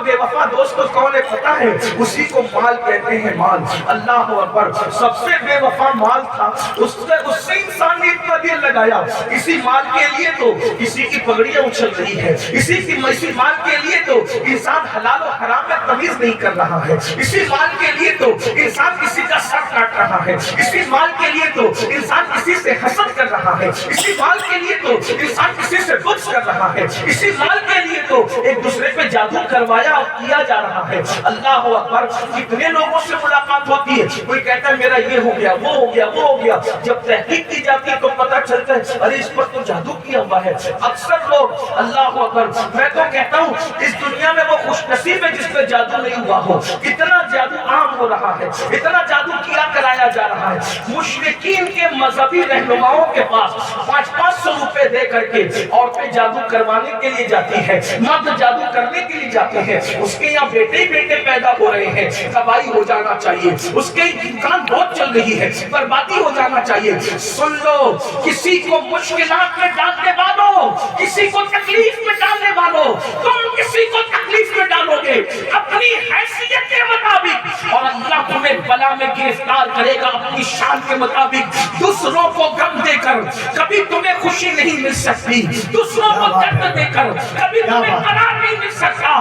بے وفا دوست کو کون ہے پتا ہے؟ اسی کو مال کہتے ہیں، مال۔ اللہ اکبر، سب سے بے وفا مال تھا، اس سے انسان نے اتنا دل لگایا، اسی مال کے لیے تو کسی کی پگڑیاں اچھل رہی ہے، اسی مال کے لیے تو انسان حلال و حرام میں تمیز نہیں کر رہا ہے، اسی مال کے لیے تو انسان کسی کا سر کاٹ رہا ہے، اسی مال کے لیے تو انسان کسی سے حسد کر رہا ہے، اسی مال کے لیے تو انسان کسی سے بغض کر رہا ہے، اسی مال کے لیے تو ایک دوسرے پہ جادو کروایا اور کیا جا رہا ہے۔ اللہ اکبر، کتنے لوگوں سے ملاقات ہوتی ہے، کوئی کہتا ہے میرا یہ ہو گیا، وہ ہو گیا، وہ ہو گیا، جب تحقیق کی جاتی ہے تو پتہ چلتا ہے ارے اس پر تو جادو کیا ہوا ہے۔ اکثر لوگ، اللہ اکبر، میں تو کہتا ہوں اس دنیا میں وہ خوش نصیب ہے جس پہ جادو نہیں ہوا ہو۔ اتنا جادو عام ہو رہا ہے، اتنا جادو کیا کرایا جا رہا ہے۔ مشرکین کے مذہبی رہنماؤں کے پاس 500 روپے دے کر کے عورتیں جادو کروانے کے لیے جاتی ہے، مرد جادو کرنے کے لیے جاتے ہیں، اس کے یہاں بیٹے ہی بیٹے پیدا ہو رہے ہیں، تباہی ہو جانا چاہیے، اس کے دکان بہت چل رہی ہے، بربادی ہو جانا چاہیے۔ سن لو، کسی کو مشکلات میں ڈالنے والوں، کسی کو تکلیف میں ڈالنے والوں، تم کسی کو تکلیف میں ڈالو گے اپنی حیثیت کے مطابق، اور اللہ تمہیں بلا میں گرفتار کرے گا اپنی شان کے مطابق۔ دوسروں کو غم دے کر کبھی تمہیں خوشی نہیں مل سکتی، دوسروں کو درد دے کر کبھی تمہیں قرار نہیں مل سکتا۔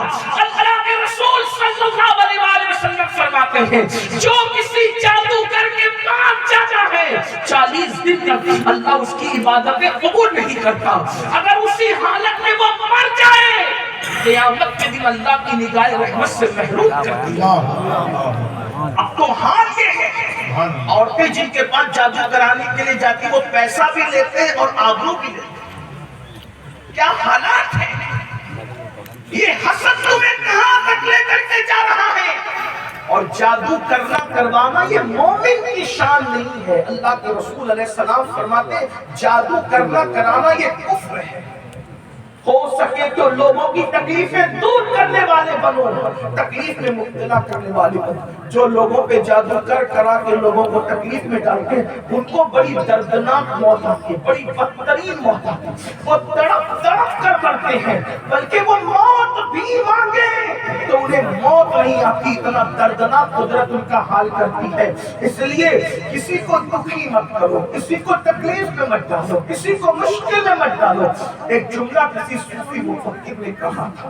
اللہ کے رسول صلی اللہ علیہ وسلم فرماتے ہیں جو کسی جادوگر کے پاس جاتا ہے 40 دن تک اللہ اس کی عبادتیں قبول نہیں کرتا، اگر اسی حالت میں وہ مر جائے قیامت کے دن اللہ کی نگاہ رحمت سے محروم کر دیا۔ اب تو حال یہ ہے، عورتیں جن کے پاس جادو کرانے کے لیے جاتی وہ پیسہ بھی لیتے ہیں اور آبرو بھی لیتے ہیں۔ کیا حالات ہیں؟ یہ حسد تمہیں کہاں تک لے کر کے جا رہا ہے؟ اور جادو کرنا کروانا یہ مومن کی شان نہیں ہے۔ اللہ کے رسول علیہ السلام فرماتے ہیں جادو کرنا کرانا یہ کفر ہے۔ ہو سکے تو لوگوں کی تکلیفیں دور کرنے والے بنو، تکلیف میں مبتلا کرنے والے بنو۔ جو لوگوں پہ جادو کرا کے لوگوں کو تکلیف میں ڈالتے ہیں ان کو بڑی دردناک موت آتی ہے، بڑی بدترین موت آتی ہے، وہ تڑپ تڑپ کر مرتے ہیں، بلکہ وہ موت بھی مانگے تو انہیں موت نہیں آتی، اتنا دردناک قدرت ان کا حال کرتی ہے۔ اس لیے کسی کو دکھی مت کرو، کسی کو تکلیف میں مت ڈالو، کسی کو مشکل میں مت ڈالو۔ ایک جملہ کسی صوفی مفکر نے کہا تھا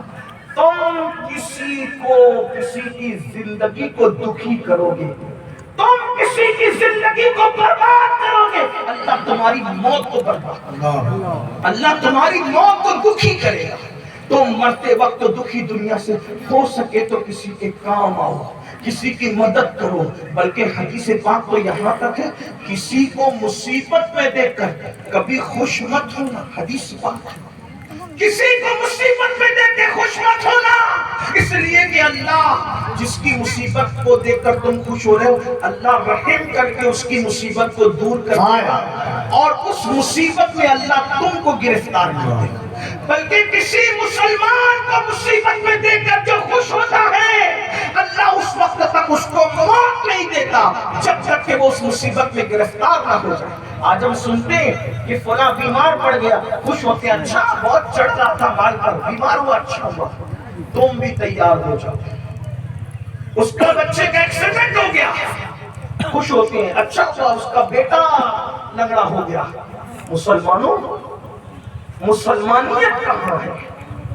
تم کسی کی زندگی کو دکھی کرو گے، تم کسی کی زندگی کو برباد کرو گے، اللہ تمہاری موت کو برباد کرے گا، اللہ تمہاری موت کو دکھی کرے گا۔ تم مرتے وقت دکھی دنیا سے، ہو سکے تو کسی کے کام آؤ، کسی کی مدد کرو، بلکہ حدیث پاک تو یہاں تک ہے کسی کو مصیبت میں دیکھ کر کبھی خوش مت ہونا۔ حدیث پاک کسی کو مصیبت میں دیکھ کے خوش مت ہونا، اس لیے کہ اللہ جس کی مصیبت کو دیکھ کر تم خوش ہو رہے ہو اللہ رحم کر کے اس کی مصیبت کو دور کر دے گا، اور اس مصیبت میں اللہ تم کو گرفتار کر دے گا۔ بلکہ کسی مسلمان کو مصیبت میں دیکھ کر جو خوش ہوتا ہے اللہ اس وقت تک اس کو موت نہیں دیتا جب تک کہ وہ اس مصیبت میں گرفتار نہ ہو جائے۔ آج ہم سنتے ہیں کہ فلاں بیمار پڑ گیا، خوش ہوتے ہیں اچھا بہت چڑھ رہا تھا مال پر، بیمار ہوا اچھا ہوا، تم بھی تیار ہو جاؤ۔ اس کا بچے کا ایکسیڈنٹ ہو گیا، خوش ہوتے ہیں اچھا ہوا اس کا بیٹا لنگڑا ہو گیا۔ مسلمانوں مسلمانیت کہاں ہے؟